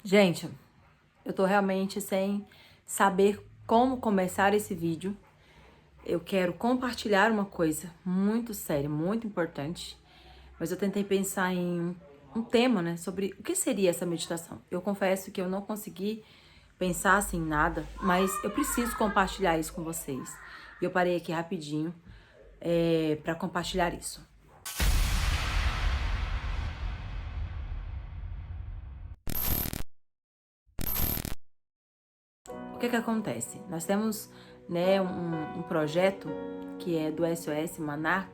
Gente, eu tô realmente sem saber como começar esse vídeo. Eu quero compartilhar uma coisa muito séria, muito importante, mas eu tentei pensar em um tema, né, sobre o que seria essa meditação. Eu confesso que eu não consegui pensar assim em nada, mas eu preciso compartilhar isso com vocês. E eu parei aqui rapidinho para compartilhar isso. O que acontece? Nós temos, né, um projeto que é do SOS Maná,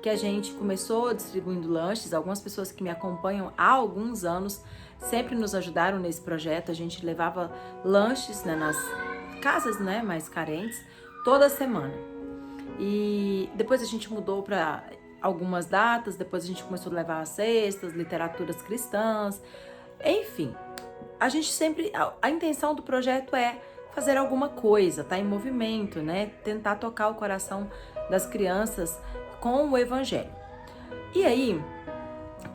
que a gente começou distribuindo lanches. Algumas pessoas que me acompanham há alguns anos sempre nos ajudaram nesse projeto. A gente levava lanches, né, nas casas, né, mais carentes toda semana. E depois a gente mudou para algumas datas, depois a gente começou a levar cestas, literaturas cristãs, enfim. A gente sempre, a intenção do projeto é fazer alguma coisa, tá em movimento, né? Tentar tocar o coração das crianças com o evangelho. E aí,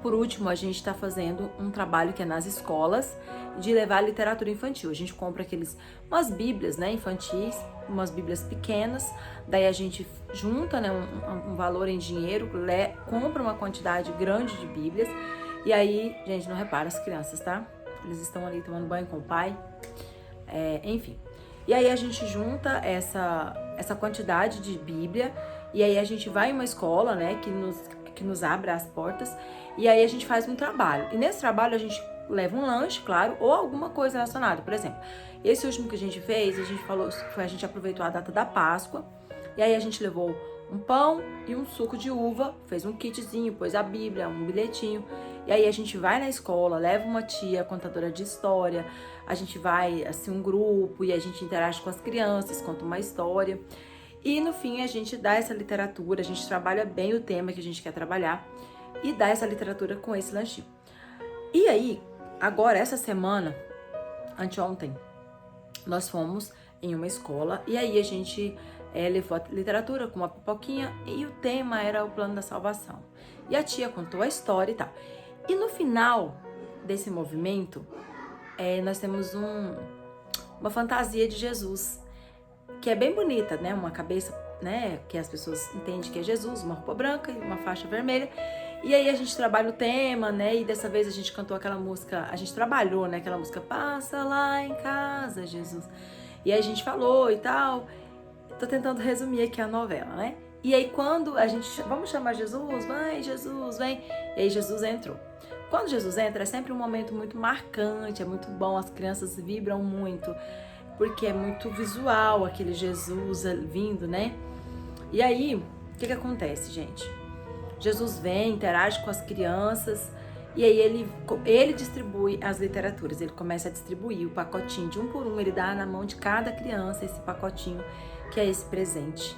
por último, a gente está fazendo um trabalho que é nas escolas de levar literatura infantil. A gente compra umas bíblias, né, infantis, umas bíblias pequenas, daí a gente junta, né, um valor em dinheiro, compra uma quantidade grande de bíblias, e aí, gente, não repara as crianças, tá? Eles estão ali tomando banho com o pai, enfim. E aí a gente junta essa quantidade de bíblia, e aí a gente vai em uma escola, né, que nos abre as portas, e aí a gente faz um trabalho. E nesse trabalho a gente leva um lanche, claro, ou alguma coisa relacionada. Por exemplo, esse último que a gente fez, a gente aproveitou a data da Páscoa, e aí a gente levou um pão e um suco de uva, fez um kitzinho, pôs a Bíblia, um bilhetinho, e aí a gente vai na escola, leva uma tia contadora de história, a gente vai, assim, um grupo, e a gente interage com as crianças, conta uma história. E no fim a gente dá essa literatura, a gente trabalha bem o tema que a gente quer trabalhar e dá essa literatura com esse lanchinho. E aí, agora, essa semana, anteontem, nós fomos em uma escola e aí a gente levou a literatura com uma pipoquinha e o tema era o plano da salvação. E a tia contou a história e tal. E no final desse movimento, nós temos uma fantasia de Jesus, que é bem bonita, né? Uma cabeça, né? Que as pessoas entendem que é Jesus, uma roupa branca e uma faixa vermelha. E aí a gente trabalha o tema, né? E dessa vez a gente cantou aquela música, a gente trabalhou, né? Aquela música Passa lá em casa, Jesus. E aí a gente falou e tal. Tô tentando resumir aqui a novela, né? E aí quando a gente, vamos chamar Jesus, vai Jesus, vem. E aí Jesus entrou. Quando Jesus entra é sempre um momento muito marcante, é muito bom, as crianças vibram muito, porque é muito visual aquele Jesus vindo, né? E aí, o que acontece, gente? Jesus vem, interage com as crianças, e aí ele distribui as literaturas, ele começa a distribuir o pacotinho de um por um, ele dá na mão de cada criança esse pacotinho, que é esse presente.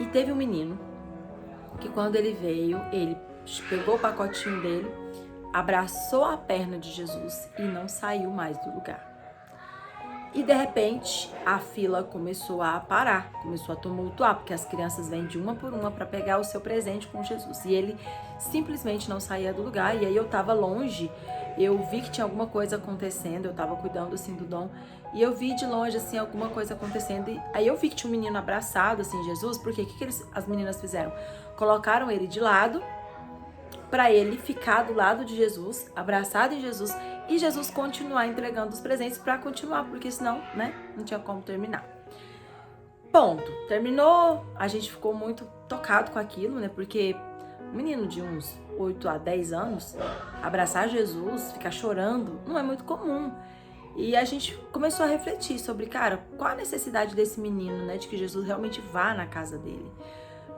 E teve um menino que quando ele veio, ele pegou o pacotinho dele, abraçou a perna de Jesus e não saiu mais do lugar. E de repente a fila começou a parar, começou a tumultuar, porque as crianças vêm de uma por uma para pegar o seu presente com Jesus. E ele simplesmente não saía do lugar. E aí eu tava longe, eu vi que tinha alguma coisa acontecendo, eu tava cuidando assim do Dom. E eu vi de longe assim alguma coisa acontecendo. E aí eu vi que tinha um menino abraçado assim, Jesus, porque o que as meninas fizeram? Colocaram ele de lado para ele ficar do lado de Jesus, abraçado em Jesus, e Jesus continuar entregando os presentes para continuar, porque senão, né, não tinha como terminar. Ponto. Terminou, a gente ficou muito tocado com aquilo, né, porque um menino de uns 8 a 10 anos abraçar Jesus, ficar chorando, não é muito comum. E a gente começou a refletir sobre, cara, qual a necessidade desse menino, né, de que Jesus realmente vá na casa dele.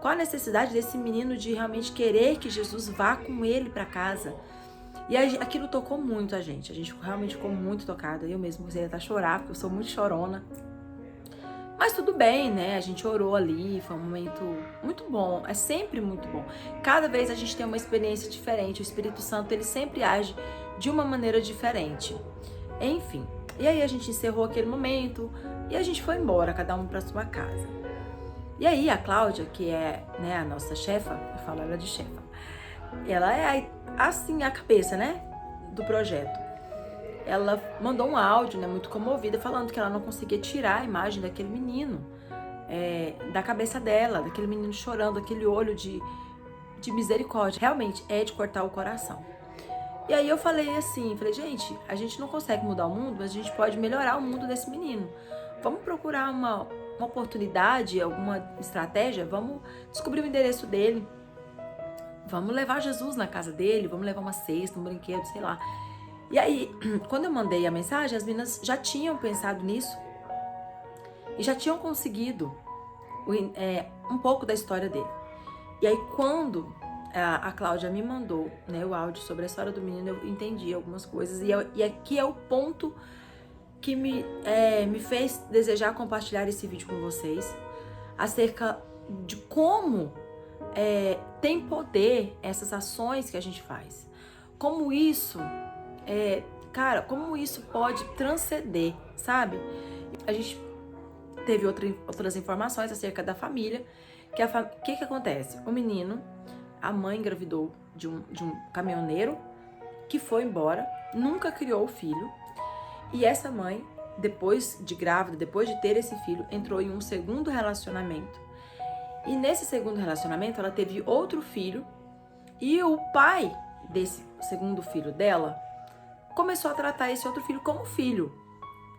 Qual a necessidade desse menino de realmente querer que Jesus vá com ele para casa? E aquilo tocou muito a gente realmente ficou muito tocada. Eu mesmo comecei a chorar, porque eu sou muito chorona. Mas tudo bem, né? A gente orou ali, foi um momento muito bom, é sempre muito bom. Cada vez a gente tem uma experiência diferente, o Espírito Santo, ele sempre age de uma maneira diferente. Enfim, e aí a gente encerrou aquele momento e a gente foi embora, cada um para sua casa. E aí a Cláudia, que é, né, a nossa chefa, eu falo ela de chefa, ela é assim a cabeça, né, do projeto. ela mandou um áudio, né, muito comovida, falando que ela não conseguia tirar a imagem daquele menino da cabeça dela, daquele menino chorando, aquele olho de misericórdia. Realmente é de cortar o coração. E aí eu falei assim, gente, a gente não consegue mudar o mundo, mas a gente pode melhorar o mundo desse menino. Vamos procurar uma oportunidade, alguma estratégia, vamos descobrir o endereço dele, vamos levar Jesus na casa dele, vamos levar uma cesta, um brinquedo, sei lá. E aí, quando eu mandei a mensagem, as meninas já tinham pensado nisso e já tinham conseguido um pouco da história dele. E aí, quando a Cláudia me mandou, né, o áudio sobre a história do menino, eu entendi algumas coisas. E aqui é o ponto que me fez desejar compartilhar esse vídeo com vocês, acerca de como tem poder essas ações que a gente faz. Como isso, como isso pode transcender, sabe? A gente teve outras informações acerca da família. Que acontece? O menino, a mãe engravidou de um caminhoneiro que foi embora, nunca criou o filho. E essa mãe, depois de grávida, depois de ter esse filho, entrou em um segundo relacionamento. E nesse segundo relacionamento, ela teve outro filho. E o pai desse segundo filho dela começou a tratar esse outro filho como filho,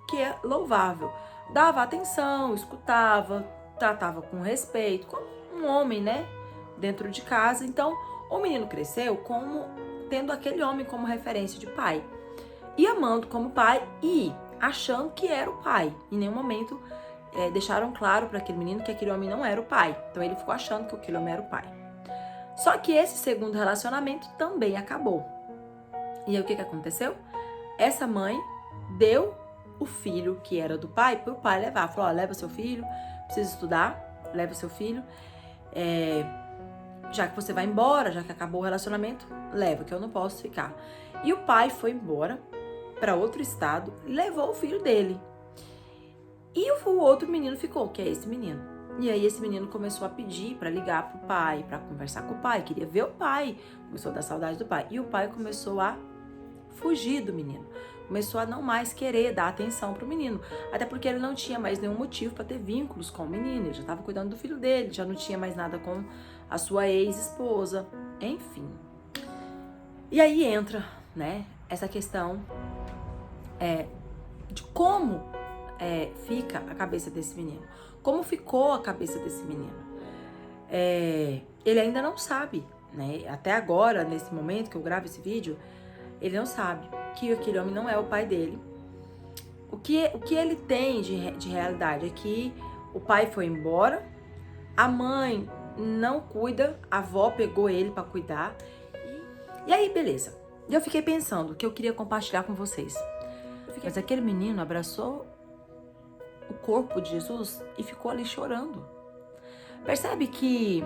que é louvável. Dava atenção, escutava, tratava com respeito, como um homem, né? Dentro de casa. Então, o menino cresceu como tendo aquele homem como referência de pai. E amando como pai e achando que era o pai. Em nenhum momento deixaram claro para aquele menino que aquele homem não era o pai. Então, ele ficou achando que aquele homem era o pai. Só que esse segundo relacionamento também acabou. E aí, o que aconteceu? Essa mãe deu o filho que era do pai para o pai levar. Falou, leva seu filho, precisa estudar, leva seu filho. Já que você vai embora, já que acabou o relacionamento, leva, que eu não posso ficar. E o pai foi embora para outro estado e levou o filho dele. E o outro menino ficou, que é esse menino. E aí esse menino começou a pedir para ligar pro pai, para conversar com o pai, queria ver o pai, começou a dar saudade do pai. E o pai começou a fugir do menino, começou a não mais querer dar atenção pro menino, até porque ele não tinha mais nenhum motivo para ter vínculos com o menino, ele já estava cuidando do filho dele, já não tinha mais nada com a sua ex-esposa, enfim. E aí entra, né, essa questão de como fica a cabeça desse menino, como ficou a cabeça desse menino. Ele ainda não sabe, né, até agora, nesse momento que eu gravo esse vídeo, ele não sabe que aquele homem não é o pai dele. O que ele tem de realidade é que o pai foi embora, a mãe não cuida, a avó pegou ele para cuidar. E aí, beleza. Eu fiquei pensando que eu queria compartilhar com vocês. Mas aquele menino abraçou o corpo de Jesus e ficou ali chorando. Percebe que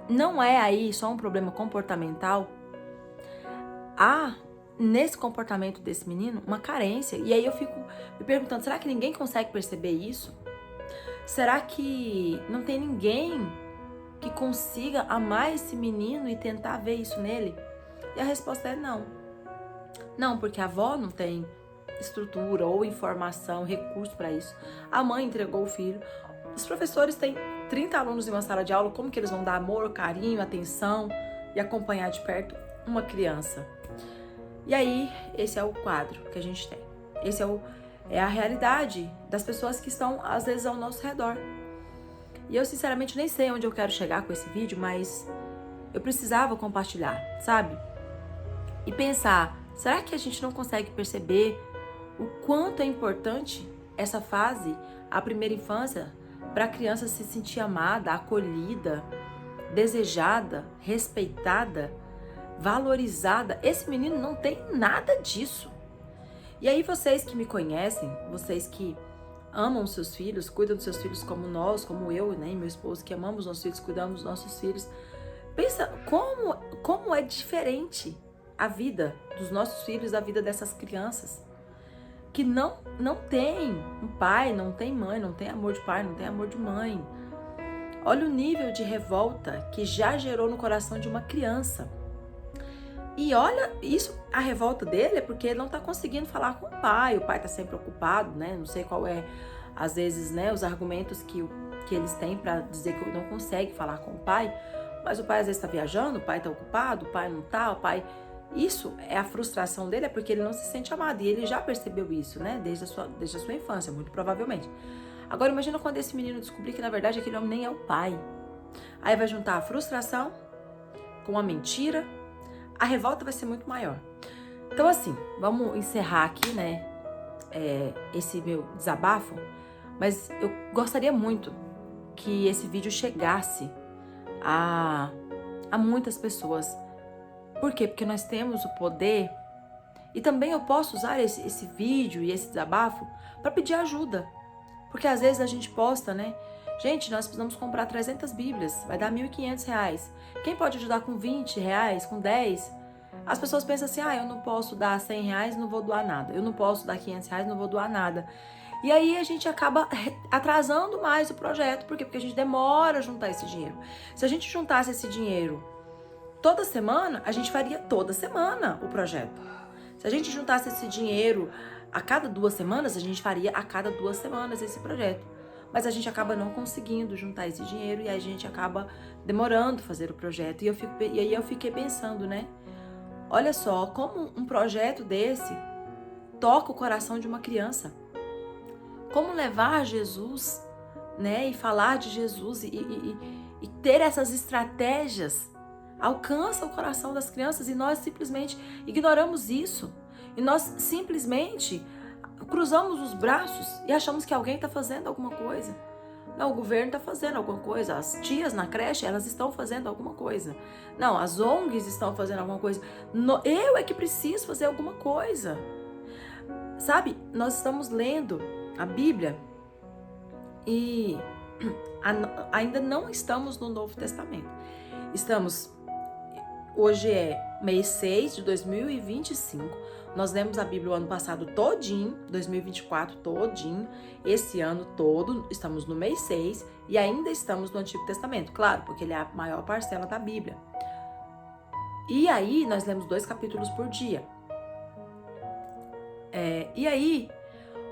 não é aí só um problema comportamental? Nesse comportamento desse menino, uma carência. E aí eu fico me perguntando, será que ninguém consegue perceber isso? Será que não tem ninguém que consiga amar esse menino e tentar ver isso nele? E a resposta é não. Não, porque a avó não tem estrutura ou informação, recurso para isso. A mãe entregou o filho. Os professores têm 30 alunos em uma sala de aula, como que eles vão dar amor, carinho, atenção e acompanhar de perto uma criança? E aí, esse é o quadro que a gente tem. Esse é a realidade das pessoas que estão, às vezes, ao nosso redor. E eu, sinceramente, nem sei onde eu quero chegar com esse vídeo, mas eu precisava compartilhar, sabe? E pensar, será que a gente não consegue perceber o quanto é importante essa fase, a primeira infância, para a criança se sentir amada, acolhida, desejada, respeitada, valorizada? Esse menino não tem nada disso. E aí vocês que me conhecem, vocês que amam seus filhos, cuidam dos seus filhos como nós, como eu, né, e meu esposo, que amamos nossos filhos, cuidamos dos nossos filhos, pensa como é diferente a vida dos nossos filhos, a vida dessas crianças que não tem um pai, não tem mãe, não tem amor de pai, não tem amor de mãe. Olha o nível de revolta que já gerou no coração de uma criança. E olha, isso, a revolta dele é porque ele não tá conseguindo falar com o pai tá sempre ocupado, né? Não sei qual é, às vezes, né, os argumentos que eles têm para dizer que não consegue falar com o pai, mas o pai às vezes tá viajando, o pai tá ocupado, o pai não tá, o pai... Isso é a frustração dele, é porque ele não se sente amado, e ele já percebeu isso, né, desde a sua infância, muito provavelmente. Agora imagina quando esse menino descobrir que na verdade aquele homem nem é o pai. Aí vai juntar a frustração com a mentira, a revolta vai ser muito maior. Então assim, vamos encerrar aqui, né, esse meu desabafo, mas eu gostaria muito que esse vídeo chegasse a muitas pessoas. Por quê? Porque nós temos o poder, e também eu posso usar esse vídeo e esse desabafo para pedir ajuda. Porque às vezes a gente posta, né? Gente, nós precisamos comprar 300 bíblias, vai dar R$1.500. Quem pode ajudar com R$20, com 10? As pessoas pensam assim, eu não posso dar R$100, não vou doar nada. Eu não posso dar R$500, não vou doar nada. E aí a gente acaba atrasando mais o projeto. Por quê? Porque a gente demora a juntar esse dinheiro. Se a gente juntasse esse dinheiro toda semana, a gente faria toda semana o projeto. Se a gente juntasse esse dinheiro a cada 2 semanas, a gente faria a cada 2 semanas esse projeto. Mas a gente acaba não conseguindo juntar esse dinheiro e a gente acaba demorando fazer o projeto. E aí eu fiquei pensando, né? Olha só, como um projeto desse toca o coração de uma criança. Como levar Jesus, né? E falar de Jesus e ter essas estratégias alcança o coração das crianças, e nós simplesmente ignoramos isso. E nós simplesmente cruzamos os braços e achamos que alguém está fazendo alguma coisa. Não, o governo está fazendo alguma coisa. As tias na creche, elas estão fazendo alguma coisa. Não, as ONGs estão fazendo alguma coisa. Eu é que preciso fazer alguma coisa. Sabe, nós estamos lendo a Bíblia e ainda não estamos no Novo Testamento. Hoje é mês 6 de 2025, nós lemos a Bíblia o ano passado todinho, 2024 todinho, esse ano todo, estamos no mês 6 e ainda estamos no Antigo Testamento, claro, porque ele é a maior parcela da Bíblia. E aí, nós lemos 2 capítulos por dia. E aí,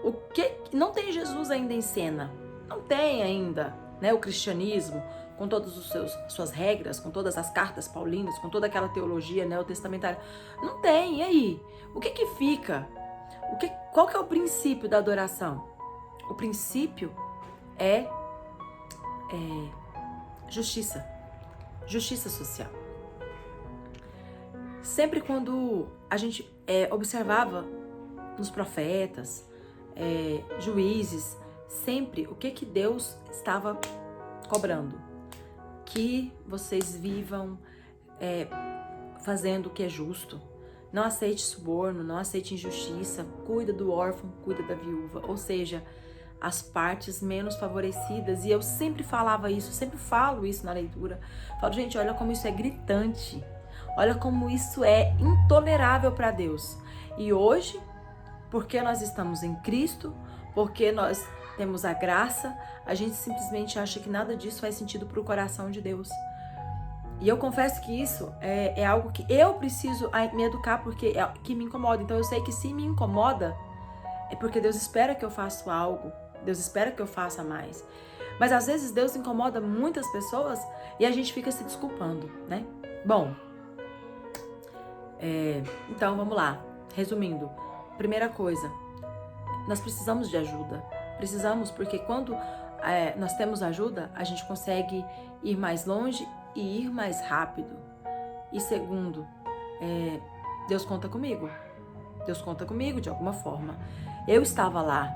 o que não tem Jesus ainda em cena? Não tem ainda, né, o cristianismo, com todas as suas regras, com todas as cartas paulinas, com toda aquela teologia neotestamentária. Não tem, e aí? O que fica? Qual que é o princípio da adoração? O princípio é justiça. Justiça social. Sempre quando a gente observava nos profetas, juízes, sempre o que Deus estava cobrando? Que vocês vivam fazendo o que é justo. Não aceite suborno, não aceite injustiça, cuida do órfão, cuida da viúva, ou seja, as partes menos favorecidas. E eu sempre falava isso, sempre falo isso na leitura. Falo, gente, olha como isso é gritante, olha como isso é intolerável para Deus. E hoje, porque nós estamos em Cristo, porque nós temos a graça, a gente simplesmente acha que nada disso faz sentido para o coração de Deus. E eu confesso que isso é algo que eu preciso me educar, porque que me incomoda. Então eu sei que se me incomoda, é porque Deus espera que eu faça algo, Deus espera que eu faça mais. Mas às vezes Deus incomoda muitas pessoas e a gente fica se desculpando, né? Bom, então vamos lá. Resumindo, primeira coisa, nós precisamos de ajuda. Precisamos, porque quando nós temos ajuda, a gente consegue ir mais longe e ir mais rápido. E segundo, Deus conta comigo. Deus conta comigo de alguma forma. Eu estava lá.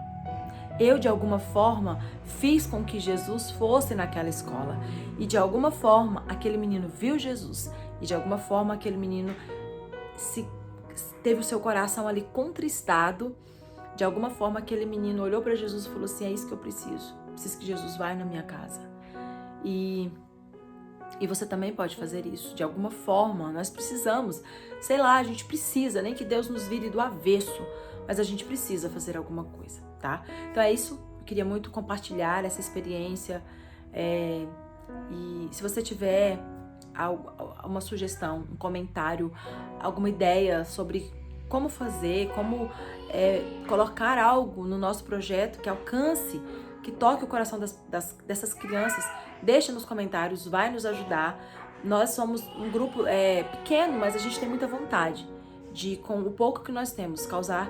Eu, de alguma forma, fiz com que Jesus fosse naquela escola. E de alguma forma, aquele menino viu Jesus. E de alguma forma, aquele menino teve o seu coração ali contristado. De alguma forma, aquele menino olhou para Jesus e falou assim, é isso que eu preciso. Preciso que Jesus vá na minha casa. E você também pode fazer isso. De alguma forma, nós precisamos. Sei lá, a gente precisa. Nem que Deus nos vire do avesso. Mas a gente precisa fazer alguma coisa, tá? Então é isso. Eu queria muito compartilhar essa experiência. E se você tiver uma sugestão, um comentário, alguma ideia sobre como fazer, como colocar algo no nosso projeto que alcance, que toque o coração dessas crianças, deixa nos comentários, vai nos ajudar. Nós somos um grupo pequeno, mas a gente tem muita vontade de, com o pouco que nós temos, causar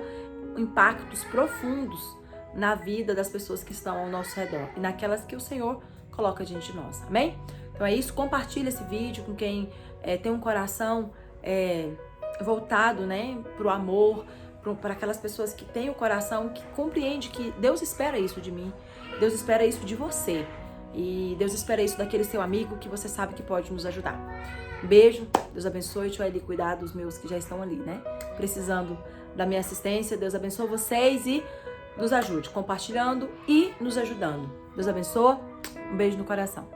impactos profundos na vida das pessoas que estão ao nosso redor e naquelas que o Senhor coloca diante de nós, amém? Então é isso, compartilha esse vídeo com quem tem um coração voltado, né, para o amor, para aquelas pessoas que têm o coração, que compreende que Deus espera isso de mim, Deus espera isso de você e Deus espera isso daquele seu amigo que você sabe que pode nos ajudar. Um beijo, Deus abençoe, deixa eu ali cuidar dos meus que já estão ali, né, precisando da minha assistência. Deus abençoe vocês e nos ajude compartilhando e nos ajudando. Deus abençoe, um beijo no coração.